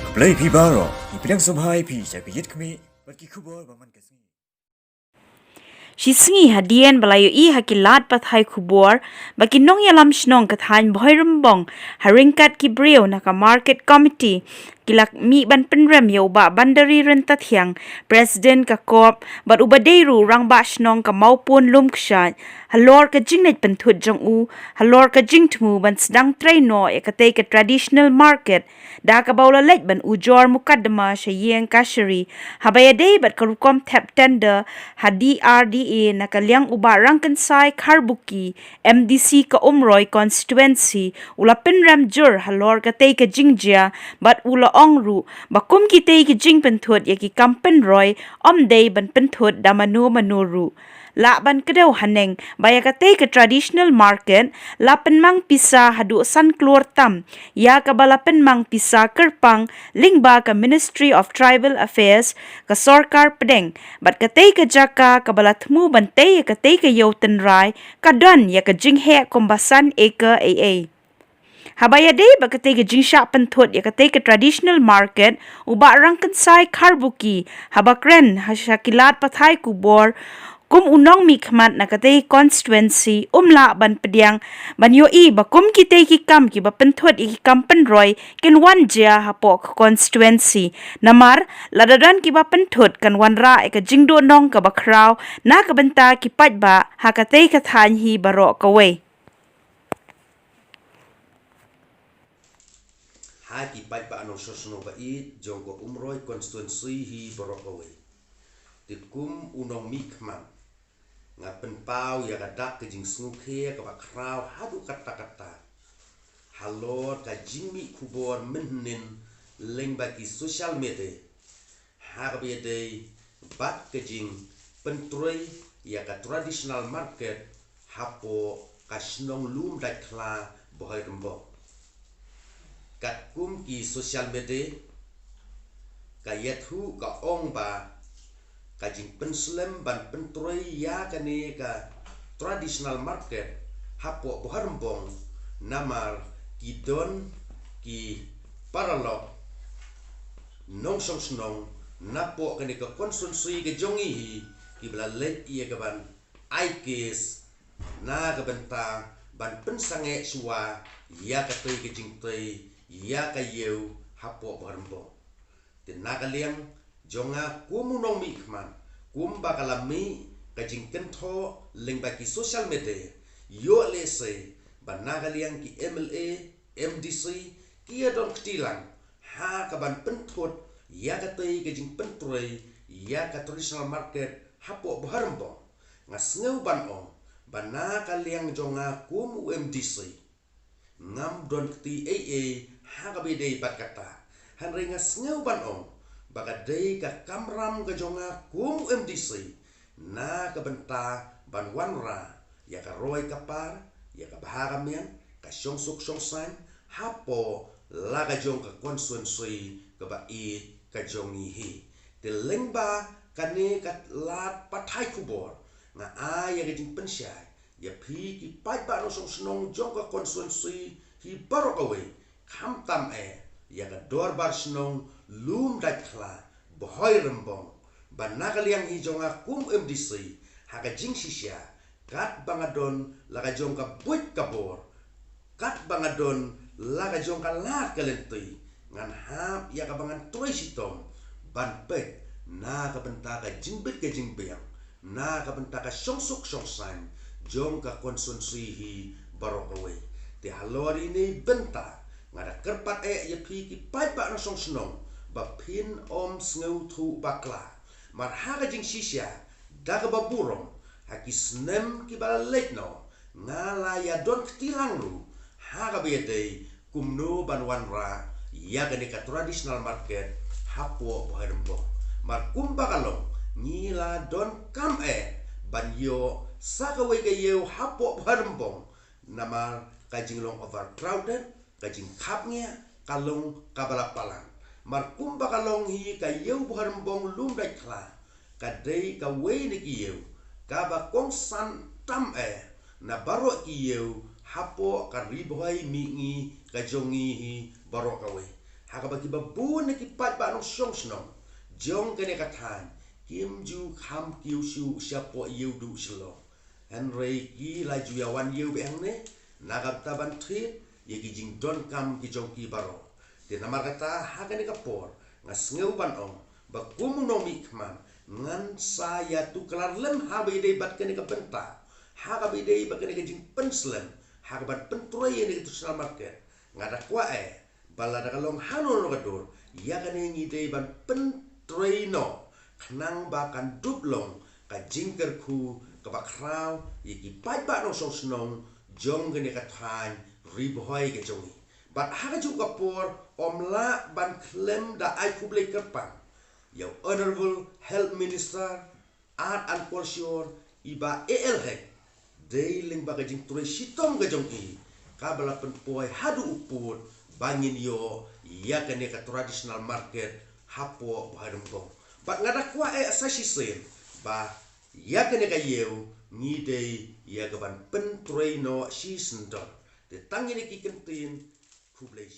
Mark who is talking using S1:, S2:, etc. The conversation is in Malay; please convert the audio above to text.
S1: Play Pibaro, Ipidang Somhai Pyrshah Kayit Kami, Bagi Kubor Baman Kasmi.
S2: Sngewkhia hadian balayo hakilat pathai kubor baki nong yalam shnong kathan Bhoirymbong haringkat kibreo naka market committee kilak mi ban penrem yo ba bandari rentat hyang president ka kop bat ubadeiru rang ba shnong ka maupun lumksha Halor ka jingnet penthut jong u Halor ka jingtmu ban sedang traino ekate ka traditional market da ka baula lej ban ujor mukaddama shayeng kashari habayade bat karukom tap tender hadi RDA nakaliang uba rangkansai karbuki MDC ka Umroi constituency ula penram jur Halor ka te ka Jingdon bat ula ongru bakum ki te ki jing penthut yaki kampen roy omday ban penthut da manu la ban kedau haneng baya ka te ka traditional market la penmang pisa hadu san klur tam ya ka bala penmang pisa kerpang lingba ka Ministry of Tribal Affairs ka sarkar pedeng bat ka te ka jaka ka bala thmu ban te ka te ka yoten rai ka don ya ka jinghe kombasan eka aa Habayade bakate ka jingsha penthut ya kate ka traditional market uba rangkansai karbuki habakren hashakilat pathai kubor kum unong mikmat na kate constituency umla ban pediang ban yoi bakum kite ki kam ki ba penthut ki kampen roy ken wanja hapok constituency namar ladadan ki ba penthut kan wanra ka Jingdon nong ka bakraw na ka benta ki patba hakate ka than hi baro kawe
S3: Haki pai pa anong sosno ba jongko Umroi constituency hi borokawe. Tikum unong mikman nga penpau ya kadak ke jing Sngewkhia ka bakraw hadu kata-kata. Halor ka jingmi kubor menhin leng bagi social media. Harbede bat ke jing pentroi ya ka traditional market hapo ka snong lum dakla Bhoirymbong. Kat kum ki social media ka yathu ka ong ba ka jing penslem ban pentroi ya kane ka traditional market hapo Bhoirymbong namar Jingdon ki paralok nong song snong napo kane ka konstitusi ke jongi hi ki bla let ia ka ban aikes na ka benta ban pensange suwa ya ka tei ke jing tei Iaka yeu hapo Bhoirymbong. Tinagaliang jonga kumunong mikman kum bakalami kajing kentho leng baki social media yo lese banagaliang ki MLA MDC ki adon ktilang ha kaban penthut iaka tei kajing pentroi iaka traditional market hapo Bhoirymbong ngasngeu ban ong banagaliang jonga kum UMDC ngam don kti hakabide bat kata hanrenga Sngeu ban ong bagadei ka kamram ka jonga kum MDC na ka benta ban wanra ya ka roy kapar ya ka baharamian ka syongsuk syongsan hapo la ka jong ka konstituensi ka ba ka jongi hi te lengba kane ka lat pathai kubor nga ya ka jing Pyrshah ya phi ki pai ba no song snong jong ka konstituensi hi barokawe kham tam ya ka dorbar snong lum dakla Bhoirymbong banagaliang hi jonga kum MDC haka jingshisha kat bangadon laga jong ka buit kabor kat bangadon laga jong ka lat kalentui ngan hap ya ka bangan troi sitom ban pek na ka benta ka jingbit ka jingbeang na ka benta ka syongsuk syongsan jong ka konstitusi hi barokawe te Halor ini benta ngada kerpat ya phi ki pai pa no song snong ba pin om Sngeu thu bakla mar haga jing shisha daga baburong haki snem ki bala letno ngala ya don ktilang ru haga bede kumno banwanra ya gane ka traditional market hapo Bhoirymbong mar kumbakalong ngila don kam banyo sakawe ke yeu hapo Bhoirymbong namar kajinglong overcrowded kajing kapnya kalong kabalapalan mar kumba kalong hi ka yeu Bhoirymbong lum dai kla ka dei ka we ni ki yeu ka ba kong san tam na baro ki yeu hapo ka ribhoi mi ngi ka jongi hi baro ka we Hakaba kibabun na kipat ba anong song snong. Jong kene katan. Kim ju kham kiu shu siapo yu du silo. Henry ki la ju yawan yu beang ne. Nagab taban trit. Yagi Jingdon kam ki jong ki baro. Di namar kata hakane kapor. Nga Sngewban ong. Ba kumunong mikman. Ngan saya tu kelar lem habai day bat kene kapenta. Hakabai day bat kene kajing penslem. Hakabat pentroy yang itu senal market. Ngada kuae. Bala da kalong hanon no kadur. Ya kane ngide ban pentroy no. Kenang bakan dublong. Ka jingker ku. Kabakraw. Yiki pai ba no song senong. Jong kene katany. Riboy ke jongi. Bat haka juga por. Omla ban klem da ay kublay kerpang. Your Honorable Health Minister. Art and Culture. Iba ELHEC. Day ling baga jing tuloy sitong gajong i. Kabala penpoy hadu upur. Bangin yo. Iaka neka traditional market. Hapo Bhoirymbong. Bat ngada kwa asasi sen. Ba. Iaka neka yew. Ngidei. Iaka ban pentroy no si sendon. De tangi neki kentin. Kublay